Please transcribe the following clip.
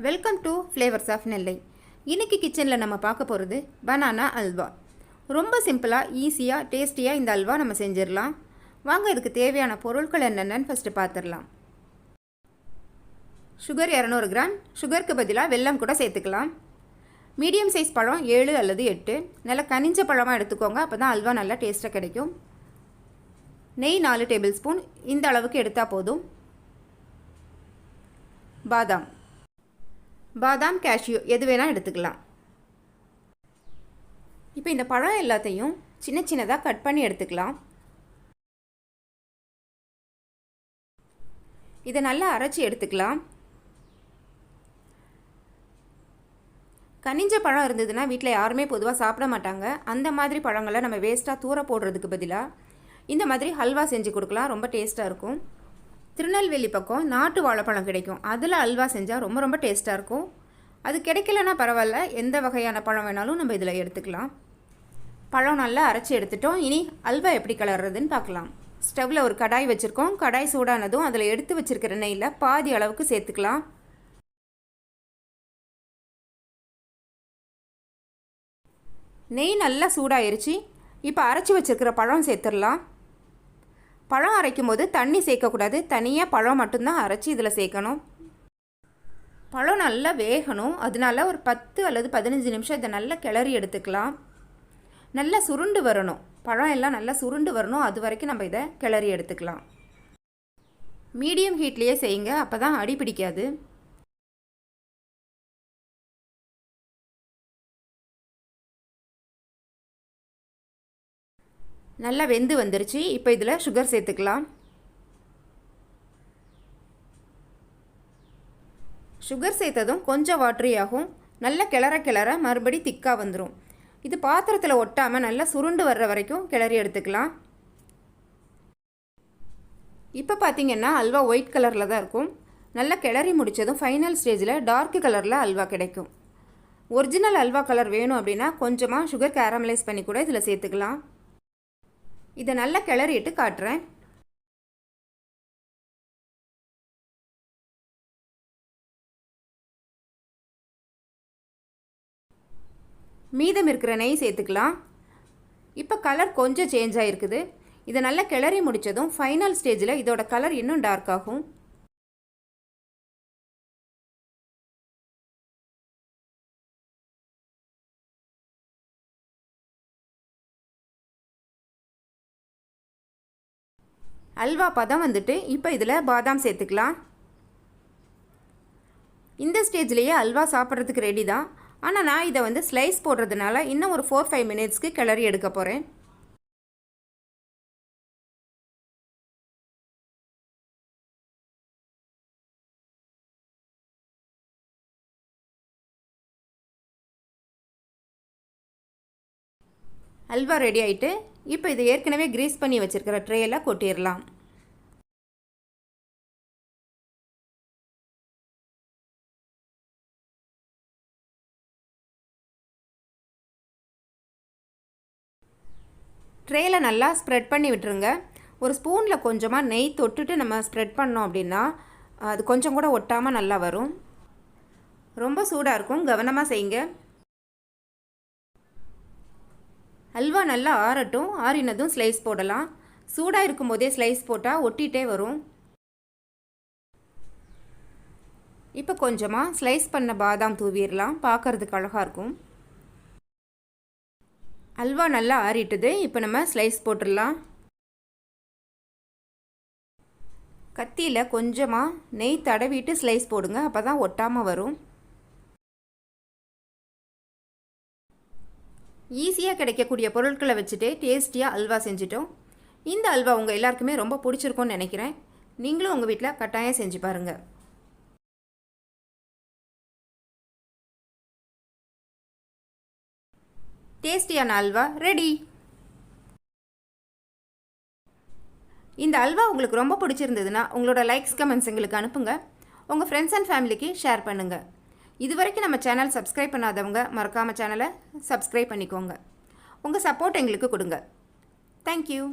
Welcome to flavours of நெல்லை. இன்றைக்கி கிச்சனில் நம்ம பார்க்க போகிறது பனானா அல்வா. ரொம்ப சிம்பிளாக ஈஸியாக டேஸ்டியாக இந்த அல்வா நம்ம செஞ்சிடலாம். வாங்க இதுக்கு தேவையான பொருட்கள் என்னென்னு ஃபஸ்ட்டு பார்த்துடலாம். Sugar 200 gram. சுகருக்கு பதிலாக வெல்லம் கூட சேர்த்துக்கலாம். மீடியம் சைஸ் பழம் 7 அல்லது 8. நல்லா கனிஞ்ச பழமாக எடுத்துக்கோங்க, அப்போ தான் அல்வா நல்லா டேஸ்ட்டாக கிடைக்கும். நெய் 4 டேபிள் ஸ்பூன், இந்த அளவுக்கு எடுத்தால் போதும். பாதாம் கேஷ்யூ எது வேணால் எடுத்துக்கலாம். இப்போ இந்த பழம் எல்லாத்தையும் சின்ன சின்னதாக கட் பண்ணி எடுத்துக்கலாம். இதை நல்லா அரைச்சி எடுத்துக்கலாம். கனிஞ்ச பழம் இருந்ததுன்னா வீட்டில் யாருமே பொதுவாக சாப்பிட மாட்டாங்க. அந்த மாதிரி பழங்களை நம்ம வேஸ்ட்டாக தூர போடுறதுக்கு பதிலாக இந்த மாதிரி ஹல்வா செஞ்சு கொடுக்கலாம், ரொம்ப டேஸ்ட்டாக இருக்கும். திருநெல்வேலி பக்கம் நாட்டு வாழைப்பழம் கிடைக்கும், அதில் அல்வா செஞ்சால் ரொம்ப ரொம்ப டேஸ்ட்டாக இருக்கும். அது கிடைக்கலன்னா பரவாயில்ல, எந்த வகையான பழம் வேணாலும் நம்ம இதில் எடுத்துக்கலாம். பழம் நல்லா அரைச்சி எடுத்துட்டோம். இனி அல்வா எப்படி கிளறதுன்னு பார்க்கலாம். ஸ்டவ்வில் ஒரு கடாய் வச்சுருக்கோம். கடாய் சூடானதும் அதில் எடுத்து வச்சுருக்கிற நெய்யில் பாதி அளவுக்கு சேர்த்துக்கலாம். நெய் நல்லா சூடாயிருச்சு. இப்போ அரைச்சி வச்சுருக்கிற பழம் சேர்த்துடலாம். பழம் அரைக்கும் போது தண்ணி சேர்க்கக்கூடாது, தனியாக பழம் மட்டும்தான் அரைச்சி இதில் சேர்க்கணும். பழம் நல்லா வேகணும், அதனால ஒரு 10 அல்லது 15 நிமிஷம் இதை நல்லா கிளறி எடுத்துக்கலாம். நல்லா சுருண்டு வரணும், பழம் எல்லாம் நல்லா சுருண்டு வரணும், அது வரைக்கும் நம்ம இதை கிளறி எடுத்துக்கலாம். மீடியம் ஹீட்லேயே செய்யுங்க, அப்போ தான் அடி பிடிக்காது. நல்லா வெந்து வந்துருச்சு. இப்போ இதில் சுகர் சேர்த்துக்கலாம். சுகர் சேர்த்ததும் கொஞ்சம் வாட்டரி ஆகும். நல்லா கிளற மறுபடி திக்காக வந்துடும். இது பாத்திரத்தில் ஒட்டாமல் நல்லா சுருண்டு வர்ற வரைக்கும் கிளறி எடுத்துக்கலாம். இப்போ பார்த்திங்கன்னா அல்வா ஒயிட் கலரில் தான் இருக்கும். நல்லா கிளறி முடித்ததும் ஃபைனல் ஸ்டேஜில் டார்க் கலரில் அல்வா கிடைக்கும். ஒரிஜினல் அல்வா கலர் வேணும் அப்படின்னா கொஞ்சமாக சுகர் கேரமலைஸ் பண்ணி கூட இதில் சேர்த்துக்கலாம். இதை நல்லா கிளறிட்டு காட்டுறேன். மீதம் இருக்கிற நெய் சேர்த்துக்கலாம். இப்போ கலர் கொஞ்சம் சேஞ்ச் ஆகிருக்குது. இதை நல்லா கிளறி முடித்ததும் ஃபைனல் ஸ்டேஜில் இதோட கலர் இன்னும் டார்க் ஆகும். அல்வா பதம் வந்துட்டு இப்போ இதில் பாதாம் சேர்த்துக்கலாம். இந்த ஸ்டேஜ்லேயே அல்வா சாப்பிட்றதுக்கு ரெடி தான். ஆனால் நான் இதை வந்து ஸ்லைஸ் போடுறதுனால இன்னும் ஒரு 4-5 மினிட்ஸ்க்கு கிளறி எடுக்க போகிறேன். அல்வா ரெடி ஆகிட்டு இப்போ இதை ஏற்கனவே கிரீஸ் பண்ணி வச்சுருக்கிற ட்ரேயில் கொட்டிடலாம். ட்ரேயில் நல்லா ஸ்ப்ரெட் பண்ணி விட்டுருங்க. ஒரு ஸ்பூனில் கொஞ்சமாக நெய் தொட்டுட்டு நம்ம ஸ்ப்ரெட் பண்ணோம் அப்படின்னா அது கொஞ்சம் கூட ஒட்டாமல் நல்லா வரும். ரொம்ப சூடாக இருக்கும், கவனமாக செய்யுங்க. அல்வா நல்லா ஆறட்டும். ஆறினதும் ஸ்லைஸ் போடலாம். சூடாக இருக்கும்போதே ஸ்லைஸ் போட்டால் ஒட்டிகிட்டே வரும். இப்போ கொஞ்சமாக ஸ்லைஸ் பண்ண பாதாம் தூவிடலாம், பார்க்குறதுக்கு அழகாக இருக்கும். அல்வா நல்லா ஆறிட்டுது. இப்போ நம்ம ஸ்லைஸ் போட்டுடலாம். கத்தியில் கொஞ்சமாக நெய் தடவிட்டு ஸ்லைஸ் போடுங்க, அப்போ தான் ஒட்டாமல் வரும். ஈஸியாக கிடைக்கக்கூடிய பொருட்களை வச்சுட்டு டேஸ்டியாக அல்வா செஞ்சிட்டோம். இந்த அல்வா உங்கள் எல்லாருக்குமே ரொம்ப பிடிச்சிருக்கும்னு நினைக்கிறேன். நீங்களும் உங்கள் வீட்டில் கட்டாயம் செஞ்சு பாருங்கள். டேஸ்டியான அல்வா ரெடி. இந்த அல்வா உங்களுக்கு ரொம்ப பிடிச்சிருந்ததுன்னா உங்களோட லைக்ஸ் கமெண்ட்ஸ் எங்களுக்கு அனுப்புங்க. உங்கள் ஃப்ரெண்ட்ஸ் அண்ட் ஃபேமிலிக்கு ஷேர் பண்ணுங்கள். இது வரைக்கும் நம்ம சேனல் சப்ஸ்கிரைப் பண்ணாதவங்க மறக்காமல் சேனலை சப்ஸ்கிரைப் பண்ணிக்கோங்க. உங்கள் சப்போர்ட் எங்களுக்கு கொடுங்க. தேங்க்யூ.